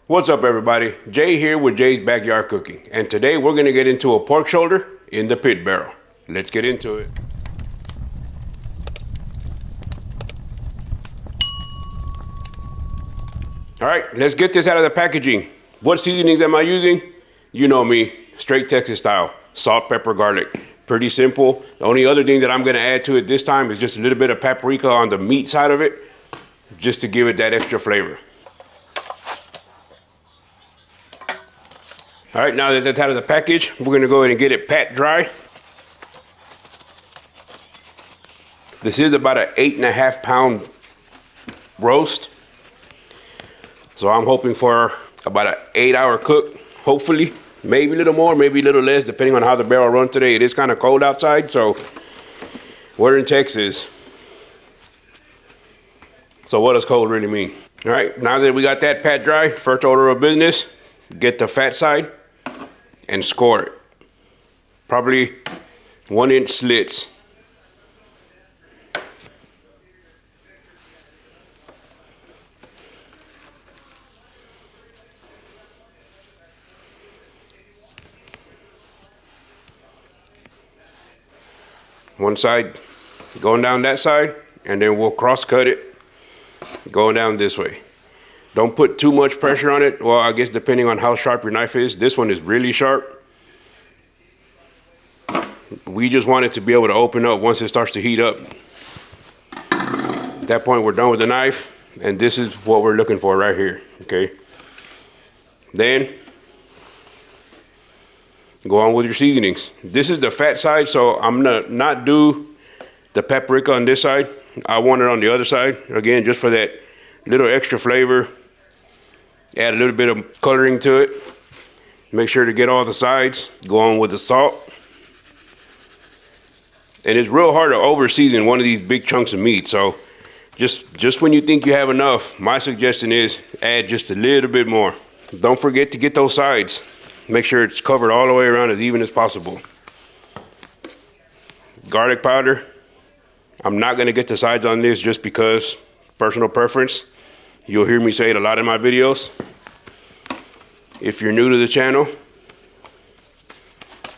What's up, everybody? Jay here with Jay's Backyard Cooking, and today we're going to get into a pork shoulder in the pit barrel. Let's get into it. All right, let's get this out of the packaging. What seasonings am I using? You know me, straight Texas style, salt, pepper, garlic. Pretty simple. The only other thing that I'm going to add to it this time is just a little bit of paprika on the meat side of it, just to give it that extra flavor. All right, now that that's out of the package, we're gonna go ahead and get it pat dry. This is about an 8.5 pound roast. So I'm hoping for about an 8-hour cook, hopefully. Maybe a little more, maybe a little less, depending on how the barrel runs today. It is kind of cold outside, so we're in Texas. So what does cold really mean? All right, now that we got that pat dry, first order of business, get the fat side and score it. Probably 1-inch slits. One side going down that side, and then we'll cross cut it going down this way. Don't put too much pressure on it. Well, I guess depending on how sharp your knife is. This one is really sharp. We just want it to be able to open up once it starts to heat up. At that point, we're done with the knife, and this is what we're looking for right here, okay? Then, go on with your seasonings. This is the fat side, so I'm gonna not do the paprika on this side. I want it on the other side, again, just for that little extra flavor. Add a little bit of coloring to it. Make sure to get all the sides. Go on with the salt. And it's real hard to over season one of these big chunks of meat. So just when you think you have enough, my suggestion is add just a little bit more. Don't forget to get those sides. Make sure it's covered all the way around as even as possible. Garlic powder. I'm not gonna get the sides on this just because personal preference. You'll hear me say it a lot in my videos. If you're new to the channel,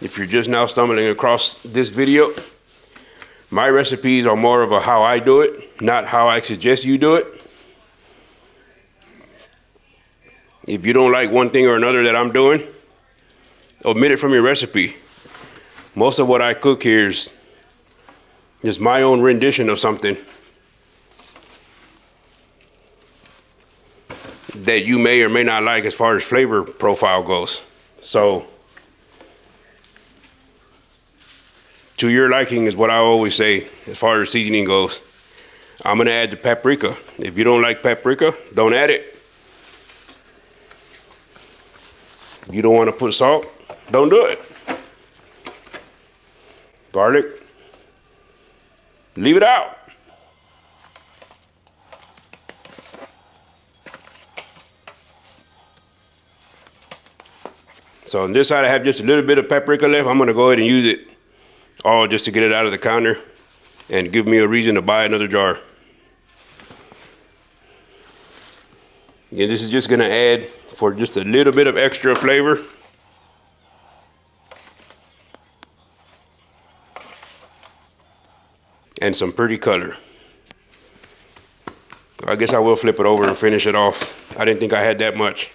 if you're just now stumbling across this video, my recipes are more of a how I do it, not how I suggest you do it. If you don't like one thing or another that I'm doing, omit it from your recipe. Most of what I cook here is just my own rendition of something that you may or may not like as far as flavor profile goes. So, to your liking is what I always say as far as seasoning goes. I'm gonna add the paprika. If you don't like paprika, don't add it. If you don't wanna put salt, don't do it. Garlic, leave it out. So on this side I have just a little bit of paprika left. I'm gonna go ahead and use it all just to get it out of the counter and give me a reason to buy another jar. Again, this is just gonna add for just a little bit of extra flavor. And some pretty color. I guess I will flip it over and finish it off. I didn't think I had that much.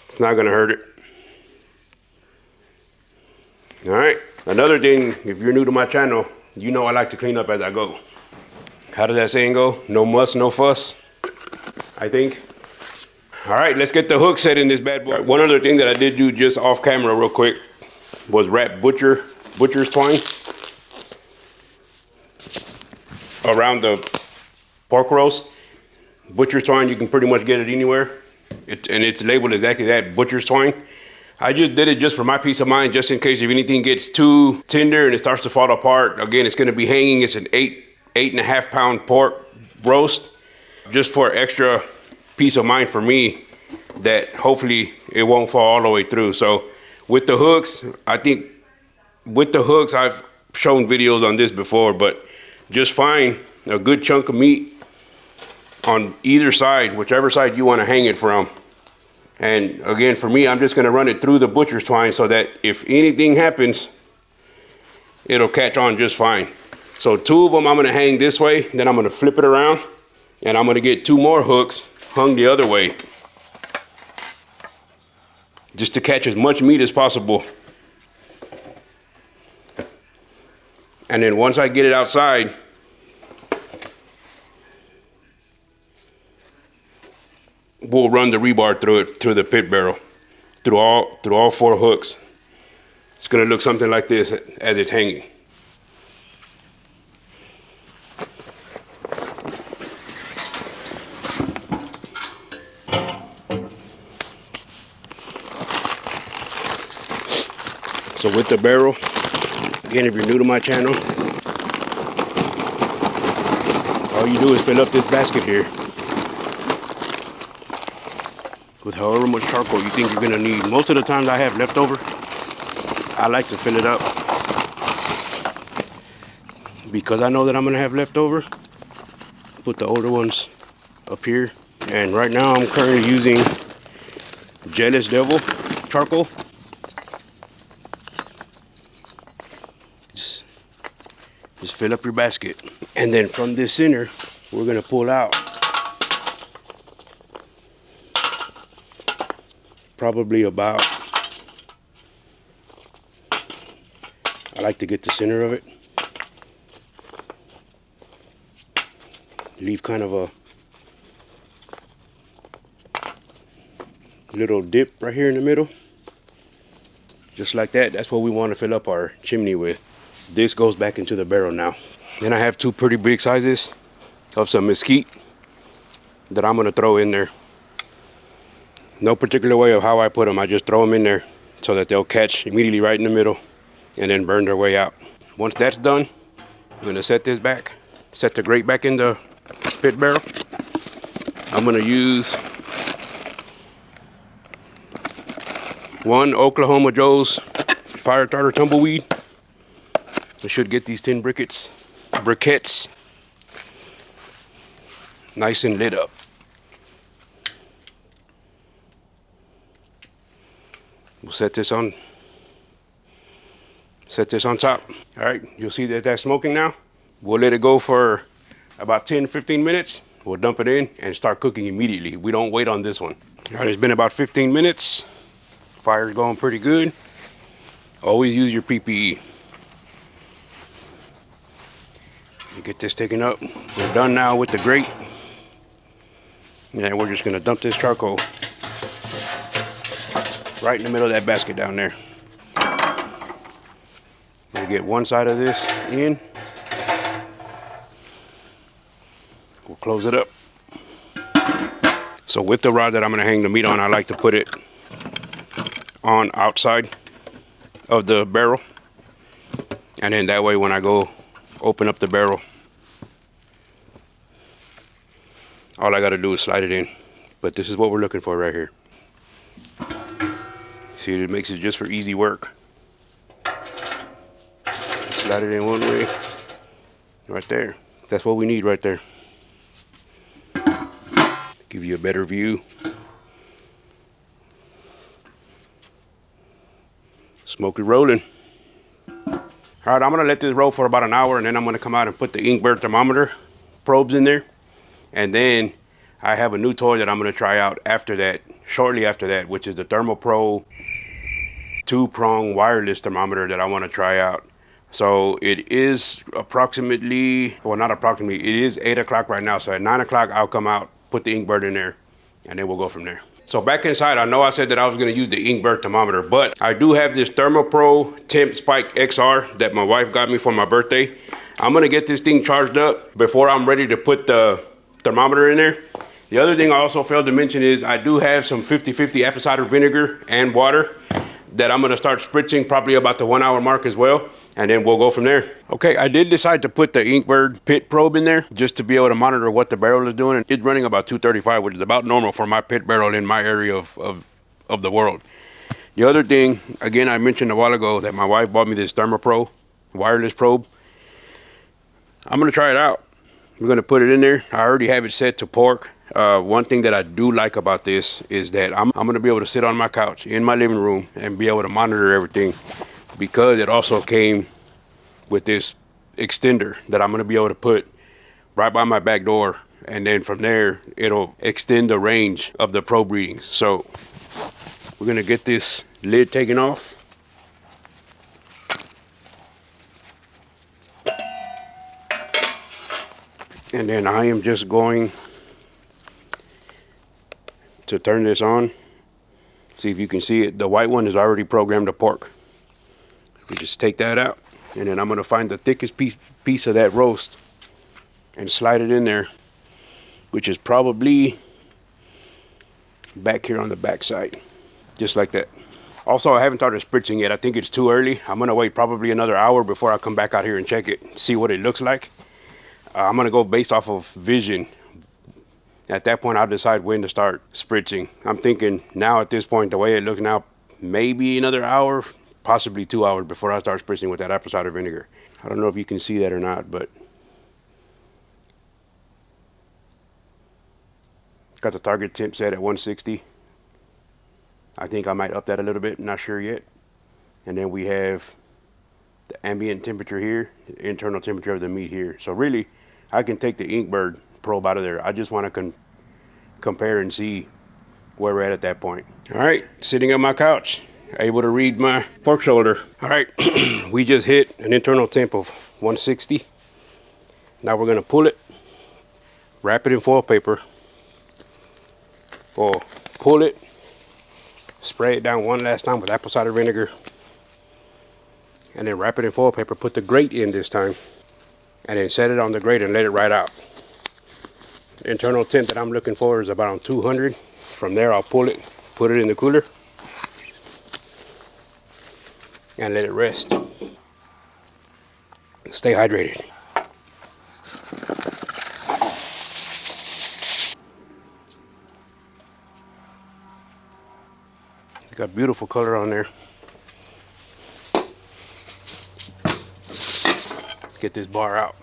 It's not gonna hurt it. All right, another thing, if you're new to my channel, you know I like to clean up as I go. How does that saying go? No muss, no fuss, I think. All right, let's get the hook set in this bad boy. Right, one other thing that I did do just off camera real quick was wrap butcher's twine around the pork roast. Butcher's twine, you can pretty much get it anywhere. And it's labeled exactly that, butcher's twine. I just did it just for my peace of mind, just in case if anything gets too tender and it starts to fall apart. Again, it's gonna be hanging. It's an 8.5 pound pork roast, just for extra peace of mind for me that hopefully it won't fall all the way through. So with the hooks, I think with the hooks, I've shown videos on this before, but just find a good chunk of meat on either side, whichever side you want to hang it from. And again, for me, I'm just going to run it through the butcher's twine so that if anything happens, it'll catch on just fine. So 2 of them I'm going to hang this way, then I'm going to flip it around, and I'm going to get 2 more hooks hung the other way, just to catch as much meat as possible. And then once I get it outside, we'll run the rebar through it, through the pit barrel, through all 4 hooks. It's gonna look something like this as it's hanging. So with the barrel, again, if you're new to my channel, all you do is fill up this basket here with however much charcoal you think you're gonna need. Most of the times I have leftover, I like to fill it up because I know that I'm gonna have leftover. Put the older ones up here, and right now I'm currently using Jealous Devil charcoal. Just fill up your basket, and then from this center we're gonna pull out probably about, I like to get the center of it, leave kind of a little dip right here in the middle, just like that. That's what we want to fill up our chimney with. This goes back into the barrel now. Then I have 2 pretty big sizes of some mesquite that I'm gonna throw in there. No particular way of how I put them. I just throw them in there so that they'll catch immediately right in the middle and then burn their way out. Once that's done, I'm gonna set this back, set the grate back in the pit barrel. I'm gonna use 1 Oklahoma Joe's fire starter tumbleweed. I should get these tin briquettes nice and lit up. We'll set this on top. All right, you'll see that that's smoking now. We'll let it go for about 10-15 minutes. We'll dump it in and start cooking immediately. We don't wait on this one. All right, it's been about 15 minutes. Fire's going pretty good. Always use your PPE. Get this taken up. We're done now with the grate. And we're just gonna dump this charcoal right in the middle of that basket down there. We'll get one side of this in. We'll close it up. So with the rod that I'm gonna hang the meat on, I like to put it on outside of the barrel. And then that way when I go open up the barrel, all I gotta do is slide it in. But this is what we're looking for right here. See, it makes it just for easy work. Slide it in one way, right there. That's what we need right there. Give you a better view. Smoky rolling. All right, I'm gonna let this roll for about an hour, and then I'm gonna come out and put the Inkbird thermometer probes in there. And then I have a new toy that I'm gonna try out after that, shortly after that, which is the ThermoPro 2-prong wireless thermometer that I wanna try out. So it is approximately, well, not approximately, it is 8 o'clock right now. So at 9 o'clock, I'll come out, put the Inkbird in there, and then we'll go from there. So back inside, I know I said that I was gonna use the Inkbird thermometer, but I do have this ThermoPro Temp Spike XR that my wife got me for my birthday. I'm gonna get this thing charged up before I'm ready to put the thermometer in there. The other thing I also failed to mention is I do have some 50-50 apple cider vinegar and water that I'm gonna start spritzing probably about the 1 hour mark as well. And then we'll go from there. Okay, I did decide to put the Inkbird pit probe in there just to be able to monitor what the barrel is doing. It's running about 235, which is about normal for my pit barrel in my area of the world. The other thing, again, I mentioned a while ago that my wife bought me this ThermoPro wireless probe. I'm gonna try it out. We're gonna put it in there. I already have it set to pork. One thing that I do like about this is that I'm gonna be able to sit on my couch in my living room and be able to monitor everything, because it also came with this extender that I'm gonna be able to put right by my back door, and then from there it'll extend the range of the probe readings. So we're gonna get this lid taken off. And then I am just going to turn this on. See if you can see it. The white one is already programmed to pork. We just take that out, and then I'm gonna find the thickest piece of that roast and slide it in there, which is probably back here on the back side, just like that. Also, I haven't started spritzing yet. I think it's too early. I'm gonna wait probably another hour before I come back out here and check it, see what it looks like. I'm gonna go based off of vision. At that point, I'll decide when to start spritzing. I'm thinking now at this point, the way it looks now, maybe another hour, possibly 2 hours before I start spritzing with that apple cider vinegar. I don't know if you can see that or not, but got the target temp set at 160. I think I might up that a little bit, not sure yet. And then we have the ambient temperature here, the internal temperature of the meat here. So really, I can take the Inkbird probe out of there. I just want to compare and see where we're at that point. All right, sitting on my couch, able to read my pork shoulder. All right, we just hit an internal temp of 160. Now we're gonna pull it, wrap it in foil paper, or pull it, spray it down one last time with apple cider vinegar, and then wrap it in foil paper, put the grate in this time, and then set it on the grate and let it ride out. The internal temp that I'm looking for is about on 200. From there, I'll pull it, put it in the cooler, and let it rest. Stay hydrated. Got beautiful color on there. Get this bar out.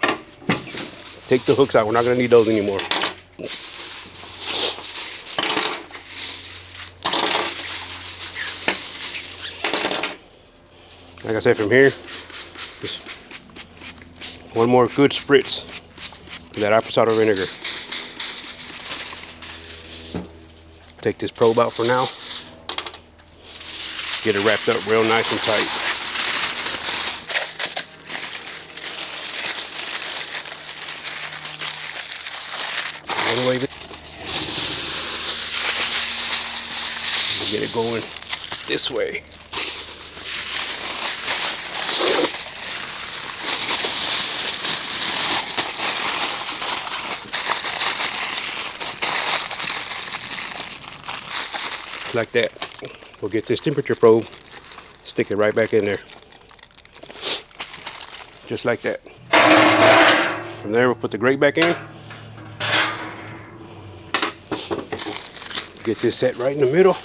Take the hooks out. We're not gonna need those anymore. Like I said, from here, just one more good spritz of that apple cider vinegar. Take this probe out for now. Get it wrapped up real nice and tight. Anyway, get it going this way. Like that. We'll get this temperature probe, stick it right back in there. Just like that. From there, we'll put the grate back in. Get this set right in the middle.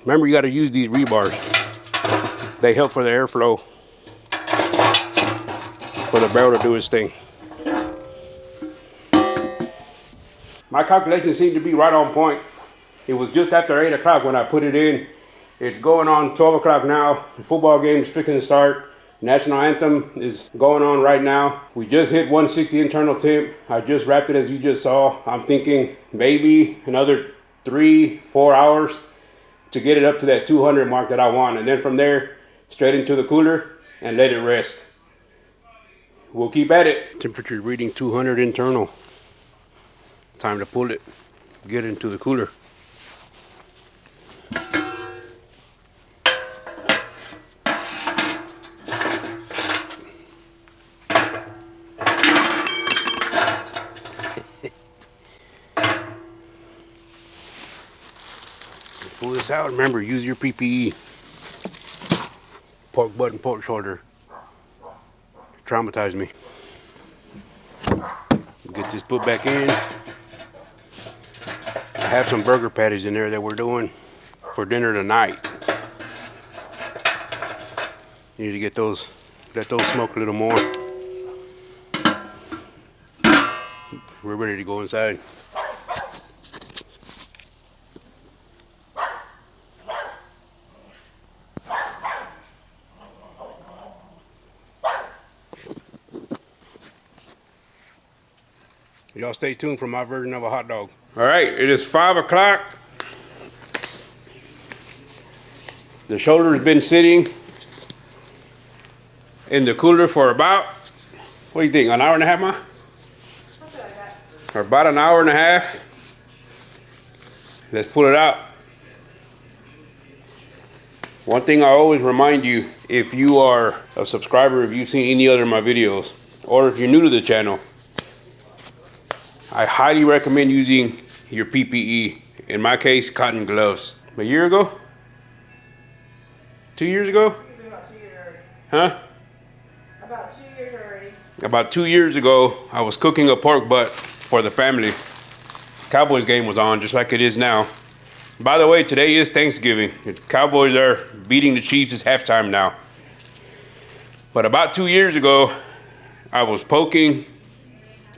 Remember, you got to use these rebars. They help for the airflow, for the barrel to do its thing. My calculations seem to be right on point. It was just after 8 o'clock when I put it in. It's going on 12 o'clock now. The football game is fixing to start. National anthem is going on right now. We just hit 160 internal temp. I just wrapped it as you just saw. I'm thinking maybe another 3-4 hours to get it up to that 200 mark that I want. And then from there, straight into the cooler and let it rest. We'll keep at it. Temperature reading 200 internal. Time to pull it, get it into the cooler. Pull this out. Remember, use your PPE. Pork butt and pork shoulder. Traumatized me. Get this put back in. I have some burger patties in there that we're doing for dinner tonight. Need to get those, let those smoke a little more. we're ready to go inside. Y'all stay tuned for my version of a hot dog. All right, it is 5 o'clock. The shoulder's been sitting in the cooler for about, what do you think, an hour and a half, Ma? Or about an hour and a half. Let's pull it out. One thing I always remind you, if you are a subscriber, if you've seen any other of my videos, or if you're new to the channel, I highly recommend using your PPE. In my case, cotton gloves. A year ago? 2 years ago? About 2 years already. Huh? About 2 years already. About 2 years ago, I was cooking a pork butt for the family. Cowboys game was on, just like it is now. By the way, today is Thanksgiving. The Cowboys are beating the Chiefs. It's halftime now. But about 2 years ago, I was poking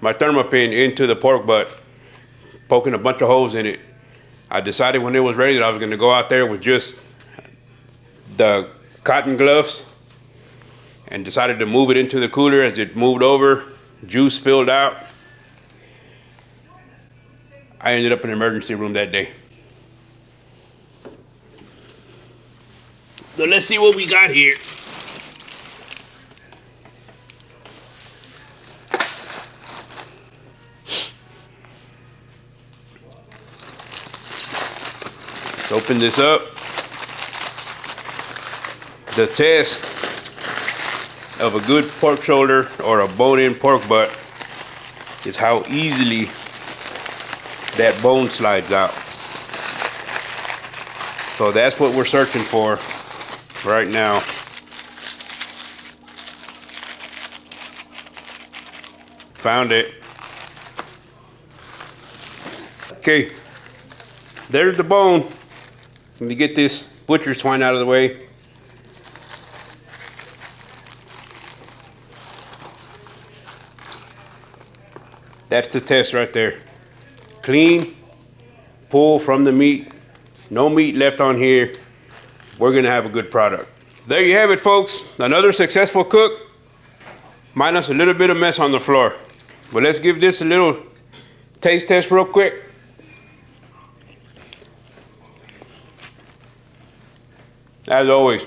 my thermopin into the pork butt, poking a bunch of holes in it. I decided when it was ready that I was going to go out there with just the cotton gloves and decided to move it into the cooler. As it moved over, juice spilled out. I ended up in the emergency room that day. So let's see what we got here. Let's open this up. The test of a good pork shoulder or a bone-in pork butt is how easily that bone slides out. So that's what we're searching for right now. Found it. Okay, there's the bone. Let me get this butcher's twine out of the way. That's the test right there. Clean, pull from the meat. No meat left on here. We're gonna have a good product. There you have it, folks. Another successful cook, minus a little bit of mess on the floor. But let's give this a little taste test real quick. As always,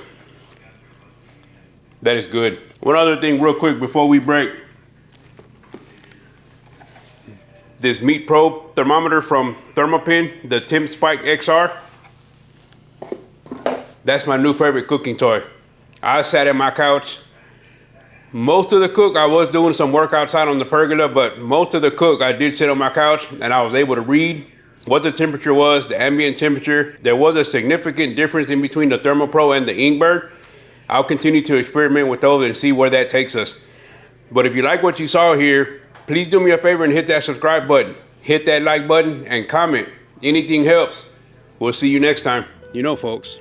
that is good. One other thing real quick before we break. This meat probe thermometer from Thermopin, the Tim Spike XR. That's my new favorite cooking toy. I sat at my couch. Most of the cook, I was doing some work outside on the pergola, but most of the cook, I did sit on my couch and I was able to read what the temperature was, the ambient temperature. There was a significant difference in between the ThermoPro and the Inkbird. I'll continue to experiment with those and see where that takes us. But if you like what you saw here, please do me a favor and hit that subscribe button. Hit that like button and comment. Anything helps. We'll see you next time. You know, folks,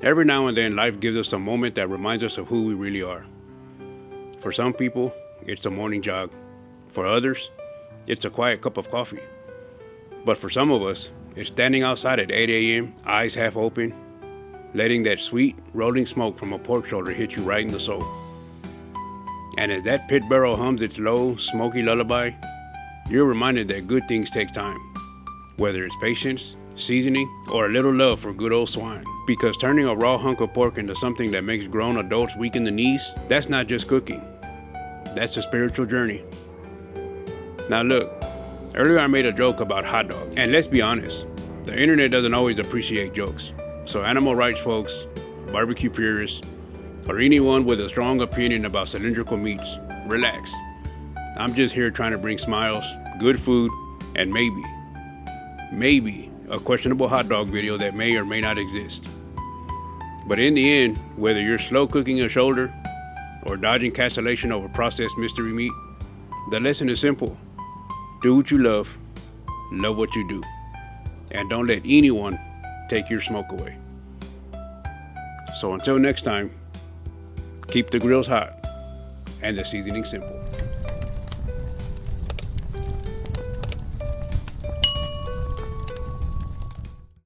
every now and then life gives us a moment that reminds us of who we really are. For some people, it's a morning jog. For others, it's a quiet cup of coffee. But for some of us, it's standing outside at 8 a.m., eyes half open, letting that sweet rolling smoke from a pork shoulder hit you right in the soul. And as that pit barrel hums its low, smoky lullaby, you're reminded that good things take time. Whether it's patience, seasoning, or a little love for good old swine. Because turning a raw hunk of pork into something that makes grown adults weak in the knees, that's not just cooking. That's a spiritual journey. Now look, earlier I made a joke about hot dogs. And let's be honest, the internet doesn't always appreciate jokes. So animal rights folks, barbecue purists, or anyone with a strong opinion about cylindrical meats, relax. I'm just here trying to bring smiles, good food, and maybe a questionable hot dog video that may or may not exist. But in the end, whether you're slow cooking a shoulder or dodging cancellation over processed mystery meat, the lesson is simple. Do what you love what you do, and don't let anyone take your smoke away. So until next time, keep the grills hot and the seasoning simple.